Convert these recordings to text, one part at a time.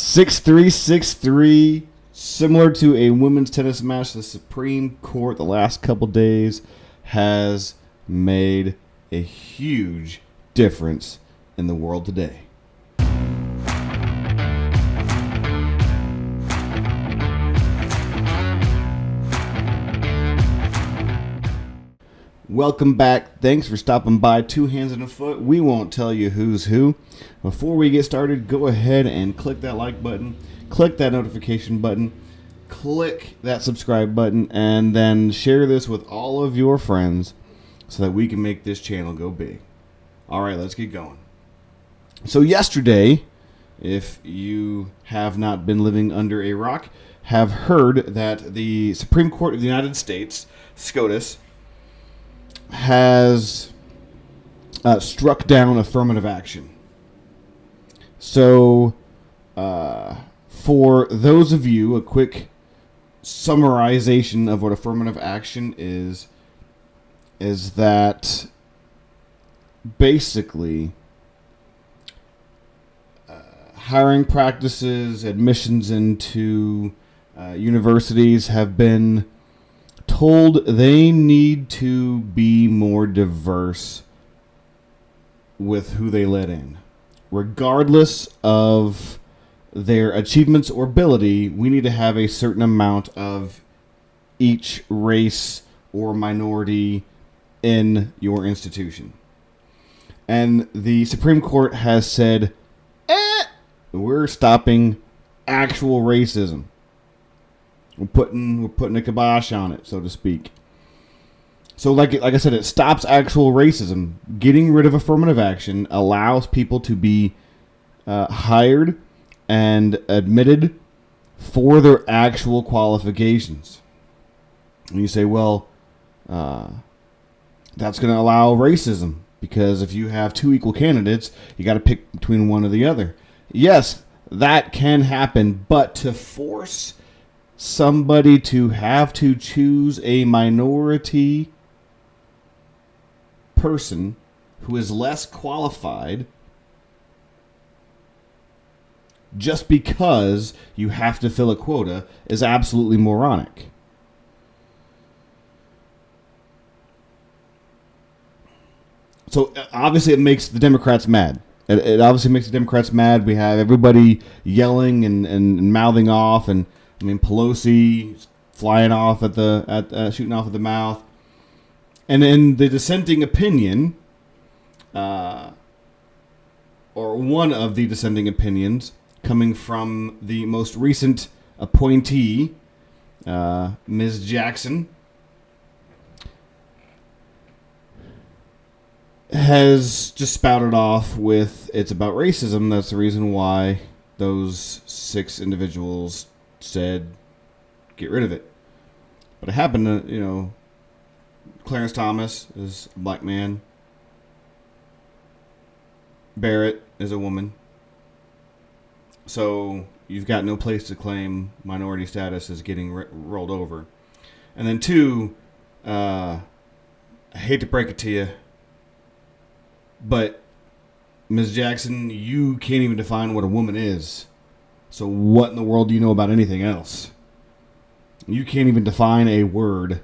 6-3, 6-3. Similar to a women's tennis match, the Supreme Court the last couple days has made a huge difference in the world today. Welcome back. Thanks for stopping by Two Hands and a Foot. We won't tell you who's who. Before we get started, go ahead and click that like button, click that notification button, click that subscribe button, and then share this with all of your friends so that we can make this channel go big. All right, let's get going. So yesterday, if you have not been living under a rock, have heard that the Supreme Court of the United States, SCOTUS, has struck down affirmative action. So, for those of you, a quick summarization of what affirmative action is that basically hiring practices, admissions into universities have been told they need to be more diverse with who they let in. Regardless of their achievements or ability, we need to have a certain amount of each race or minority in your institution. And the Supreme Court has said, we're stopping actual racism. We're putting a kibosh on it, so to speak. So like I said, it stops actual racism. Getting rid of affirmative action allows people to be hired and admitted for their actual qualifications. And you say, well, that's going to allow racism, because if you have two equal candidates, you got to pick between one or the other. Yes, that can happen, but to force somebody to have to choose a minority person who is less qualified just because you have to fill a quota is absolutely moronic. So obviously it makes the Democrats mad. It obviously makes the Democrats mad. We have everybody yelling and mouthing off, and I mean, Pelosi flying off shooting off at the mouth. And in the dissenting opinion, or one of the dissenting opinions coming from the most recent appointee, Ms. Jackson, has just spouted off with, it's about racism. That's the reason why those 6 individuals said, get rid of it. But it happened to, Clarence Thomas is a black man. Barrett is a woman. So you've got no place to claim minority status as getting rolled over. And then 2, I hate to break it to you, but Ms. Jackson, you can't even define what a woman is. So what in the world do you know about anything else? You can't even define a word.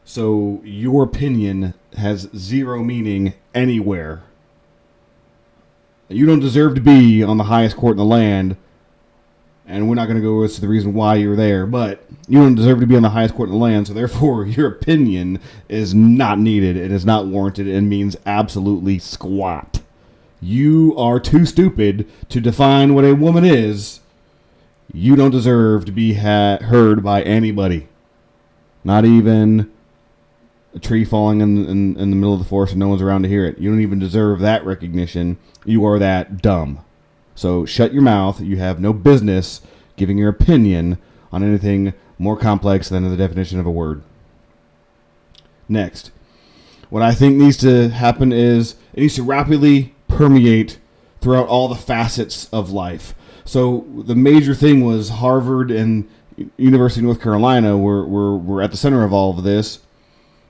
So your opinion has zero meaning anywhere. You don't deserve to be on the highest court in the land. And we're not going to go into the reason why you're there. But you don't deserve to be on the highest court in the land. So therefore, your opinion is not needed. It is not warranted. It means absolutely squat. You are too stupid to define what a woman is. You don't deserve to be heard by anybody. Not even a tree falling in the middle of the forest and no one's around to hear it. You don't even deserve that recognition. You are that dumb. So shut your mouth. You have no business giving your opinion on anything more complex than the definition of a word. Next. What I think needs to happen is it needs to rapidly permeate throughout all the facets of life. So the major thing was Harvard and University of North Carolina were at the center of all of this.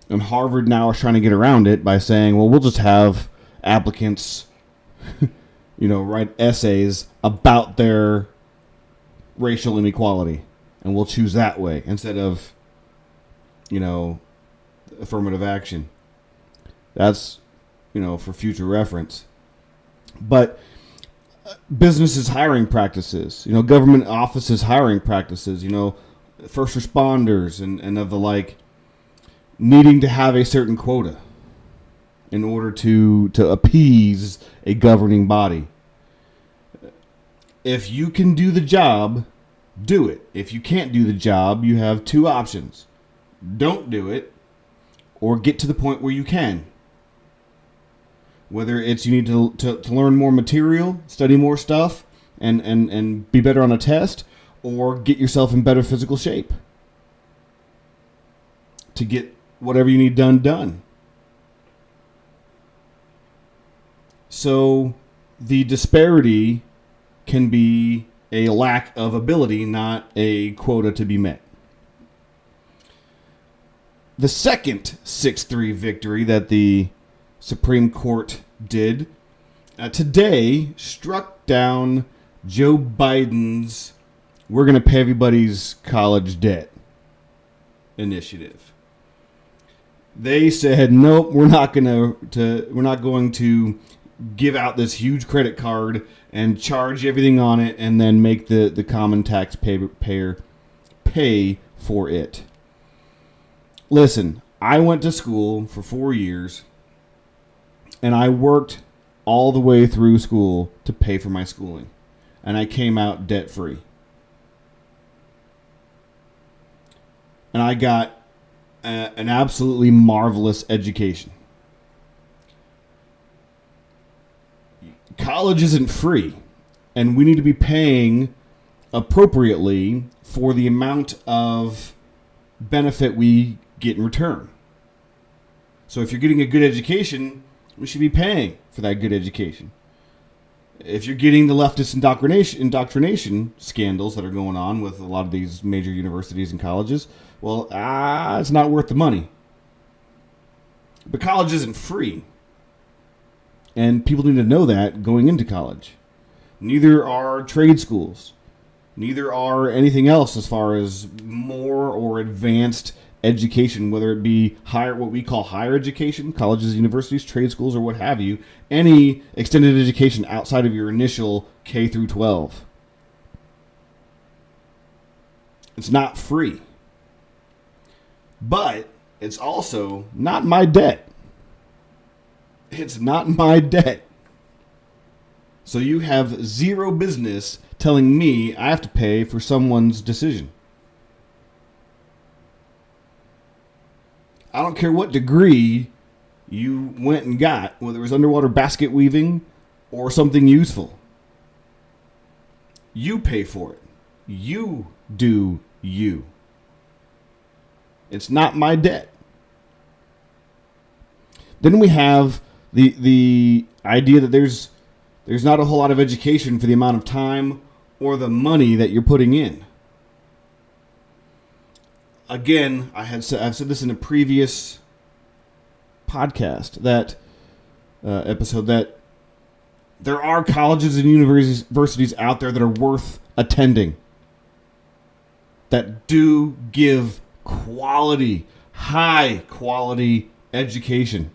And Harvard now is trying to get around it by saying, well, we'll just have applicants, write essays about their racial inequality, and we'll choose that way instead of, affirmative action. That's, for future reference. But businesses' hiring practices, government offices' hiring practices, first responders and of the like, needing to have a certain quota in order to appease a governing body. If you can do the job, do it. If you can't do the job, you have two options. Don't do it, or get to the point where you can. Whether it's you need to learn more material, study more stuff, and be better on a test, or get yourself in better physical shape to get whatever you need done. So the disparity can be a lack of ability, not a quota to be met. The second 6-3 victory that the Supreme Court did today struck down Joe Biden's "we're going to pay everybody's college debt" initiative. They said, nope, we're not going to give out this huge credit card and charge everything on it and then make the common taxpayer pay for it. Listen, I went to school for 4 years, and I worked all the way through school to pay for my schooling, and I came out debt-free. And I got an absolutely marvelous education. College isn't free, and we need to be paying appropriately for the amount of benefit we get in return. So if you're getting a good education, we should be paying for that good education. If you're getting the leftist indoctrination scandals that are going on with a lot of these major universities and colleges, well, it's not worth the money. But college isn't free. And people need to know that going into college. Neither are trade schools. Neither are anything else as far as more or advanced education, whether it be higher, what we call higher education, colleges, universities, trade schools, or what have you. Any extended education outside of your initial K through 12. It's not free. But it's also not my debt. It's not my debt. So you have zero business telling me I have to pay for someone's decision. I don't care what degree you went and got, whether it was underwater basket weaving or something useful. You pay for it. You do you. It's not my debt. Then we have the idea that there's not a whole lot of education for the amount of time or the money that you're putting in. Again, I've said this in a previous podcast, that episode, that there are colleges and universities out there that are worth attending, that do give quality, high quality education.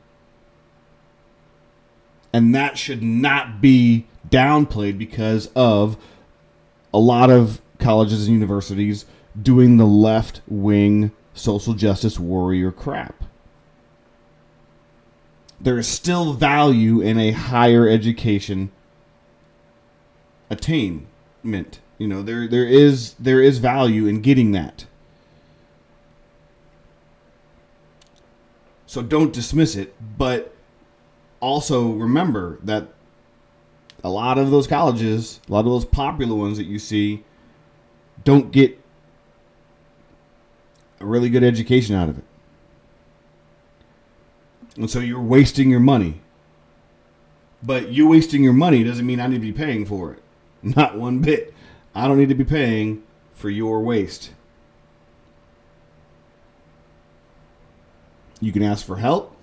And that should not be downplayed because of a lot of colleges and universities doing the left-wing social justice warrior crap. There is still value in a higher education attainment. There is value in getting that. So don't dismiss it, but also remember that a lot of those colleges, a lot of those popular ones that you see, don't get a really good education out of it. And so you're wasting your money. But you wasting your money doesn't mean I need to be paying for it. Not one bit. I don't need to be paying for your waste. You can ask for help.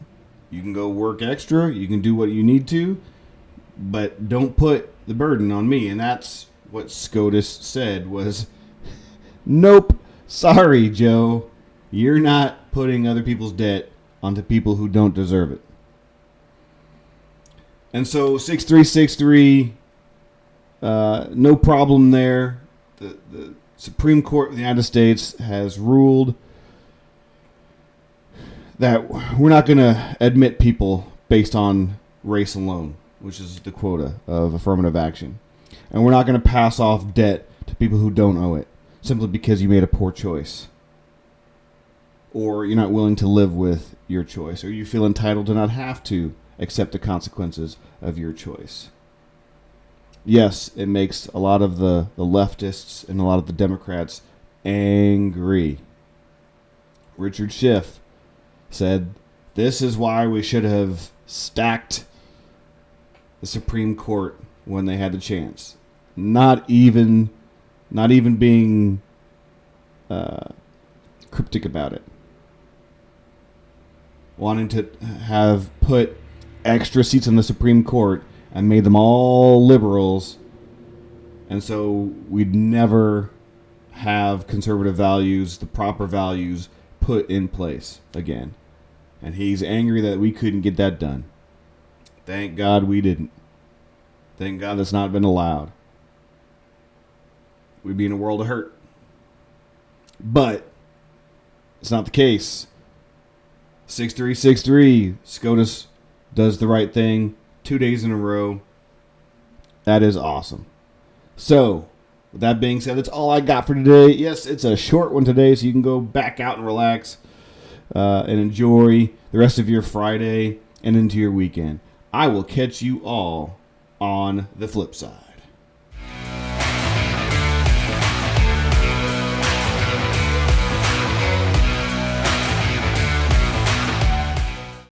You can go work extra. You can do what you need to. But don't put the burden on me. And that's what SCOTUS said was, nope, sorry, Joe. You're not putting other people's debt onto people who don't deserve it. And so 6363, no problem there. The Supreme Court of the United States has ruled that we're not going to admit people based on race alone, which is the quota of affirmative action. And we're not going to pass off debt to people who don't owe it simply because you made a poor choice, or you're not willing to live with your choice, or you feel entitled to not have to accept the consequences of your choice. Yes, it makes a lot of the leftists and a lot of the Democrats angry. Richard Schiff said, this is why we should have stacked the Supreme Court when they had the chance. Not even being cryptic about it. Wanting to have put extra seats in the Supreme Court and made them all liberals, and so we'd never have conservative values, the proper values, put in place again. And he's angry that we couldn't get that done. Thank God we didn't. Thank God that's not been allowed. We'd be in a world of hurt. But it's not the case. 6363, SCOTUS does the right thing 2 days in a row. That is awesome. So, with that being said, that's all I got for today. Yes, it's a short one today, so you can go back out and relax and enjoy the rest of your Friday and into your weekend. I will catch you all on the flip side.